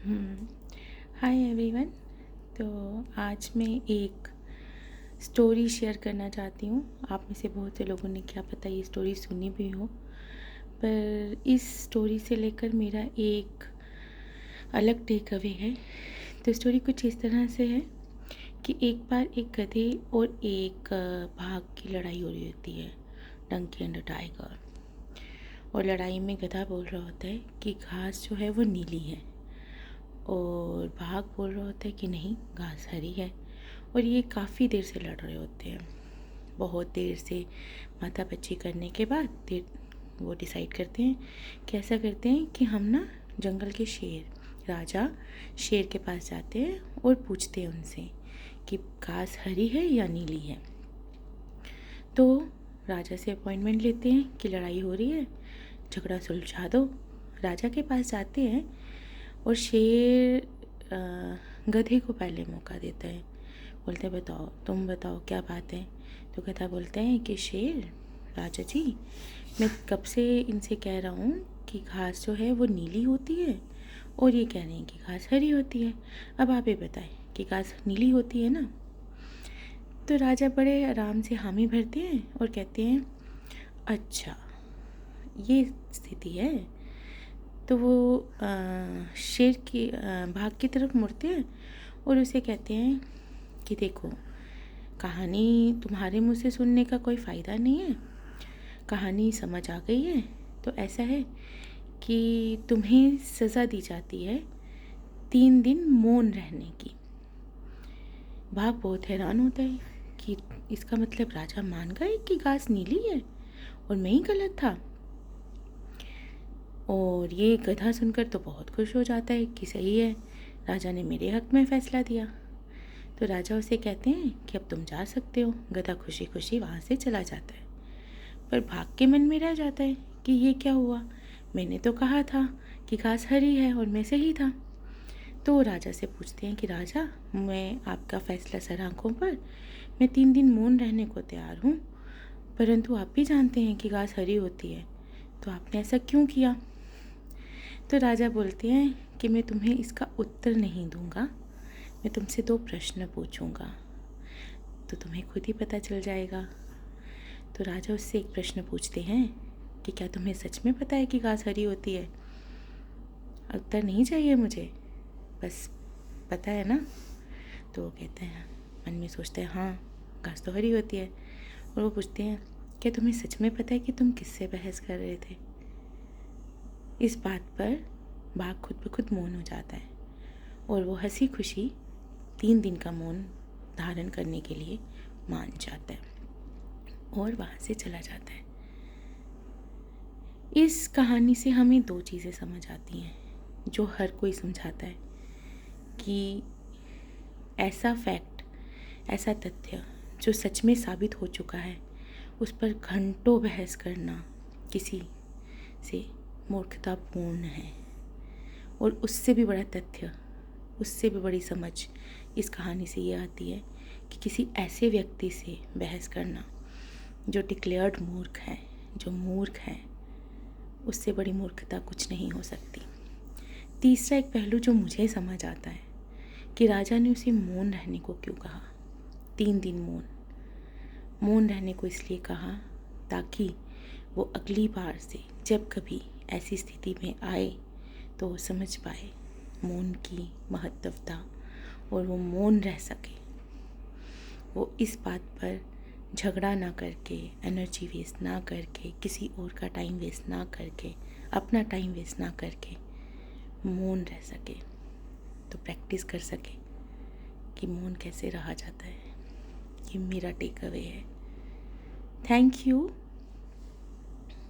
हम्म, hi everyone. तो आज मैं एक स्टोरी शेयर करना चाहती हूँ। आप में से बहुत से लोगों ने क्या पता ये स्टोरी सुनी भी हो, पर इस स्टोरी से लेकर मेरा एक अलग टेक अवे है। तो स्टोरी कुछ इस तरह से है कि एक बार एक गधे और एक बाघ की लड़ाई हो रही होती है, डंकी एंड टाइगर। और लड़ाई में गधा बोल रहा होता है कि घास जो है वो नीली है, और बाघ बोल रहा होता है कि नहीं, घास हरी है। और ये काफ़ी देर से लड़ रहे होते हैं, बहुत देर से। माथापच्ची करने के बाद वो डिसाइड करते हैं कि ऐसा करते हैं कि हम ना जंगल के शेर, राजा शेर के पास जाते हैं और पूछते हैं उनसे कि घास हरी है या नीली है। तो राजा से अपॉइंटमेंट लेते हैं कि लड़ाई हो रही है, झगड़ा सुलझा दो। राजा के पास जाते हैं और शेर गधे को पहले मौका देता है। बोलते हैं बताओ, तुम बताओ क्या बात है। तो गधा बोलते हैं कि शेर, राजा जी, मैं कब से इनसे कह रहा हूँ कि घास जो है वो नीली होती है, और ये कह रहे हैं कि घास हरी होती है। अब आप ये बताएं कि घास नीली होती है ना। तो राजा बड़े आराम से हामी भरते हैं और कहते हैं अच्छा, ये स्थिति है। तो वो शेर की बाघ की तरफ मुड़ते हैं और उसे कहते हैं कि देखो, कहानी तुम्हारे मुँह से सुनने का कोई फ़ायदा नहीं है, कहानी समझ आ गई है। तो ऐसा है कि तुम्हें सज़ा दी जाती है 3 दिन मौन रहने की। बाघ बहुत हैरान होता है कि इसका मतलब राजा मान गए कि घास नीली है और मैं ही गलत था। और ये गधा सुनकर तो बहुत खुश हो जाता है कि सही है, राजा ने मेरे हक में फ़ैसला दिया। तो राजा उसे कहते हैं कि अब तुम जा सकते हो। गधा खुशी खुशी वहाँ से चला जाता है, पर बाघ के मन में रह जाता है कि ये क्या हुआ, मैंने तो कहा था कि घास हरी है और मैं सही था। तो राजा से पूछते हैं कि राजा, मैं आपका फ़ैसला सर आँखों पर, मैं 3 दिन मौन रहने को तैयार हूँ, परंतु आप भी जानते हैं कि घास हरी होती है, तो आपने ऐसा क्यों किया। तो राजा बोलते हैं कि मैं तुम्हें इसका उत्तर नहीं दूंगा, मैं तुमसे 2 प्रश्न पूछूंगा, तो तुम्हें खुद ही पता चल जाएगा। तो राजा उससे एक प्रश्न पूछते हैं कि क्या तुम्हें सच में पता है कि घास हरी होती है। उत्तर नहीं चाहिए मुझे, बस पता है ना। तो वो कहते हैं, मन में सोचते हैं हाँ, घास तो हरी होती है। और वो पूछते हैं क्या तुम्हें सच में पता है कि तुम किससे बहस कर रहे थे। इस बात पर बाघ खुद ब खुद मौन हो जाता है और वो हंसी खुशी 3 दिन का मौन धारण करने के लिए मान जाता है और वहाँ से चला जाता है। इस कहानी से हमें 2 चीज़ें समझ आती हैं जो हर कोई समझाता है कि ऐसा फैक्ट, ऐसा तथ्य जो सच में साबित हो चुका है, उस पर घंटों बहस करना किसी से मूर्खतापूर्ण है। और उससे भी बड़ा तथ्य, उससे भी बड़ी समझ इस कहानी से ये आती है कि किसी ऐसे व्यक्ति से बहस करना जो डिक्लेयर्ड मूर्ख है, जो मूर्ख है, उससे बड़ी मूर्खता कुछ नहीं हो सकती। तीसरा एक पहलू जो मुझे समझ आता है कि राजा ने उसे मौन रहने को क्यों कहा। 3 दिन मौन रहने को इसलिए कहा ताकि वो अगली बार से जब कभी ऐसी स्थिति में आए तो वो समझ पाए मौन की महत्वता, और वो मौन रह सके। वो इस बात पर झगड़ा ना करके, एनर्जी वेस्ट ना करके, किसी और का टाइम वेस्ट ना करके, अपना टाइम वेस्ट ना करके मौन रह सके, तो प्रैक्टिस कर सके कि मौन कैसे रहा जाता है। ये मेरा टेक अवे है। Thank you.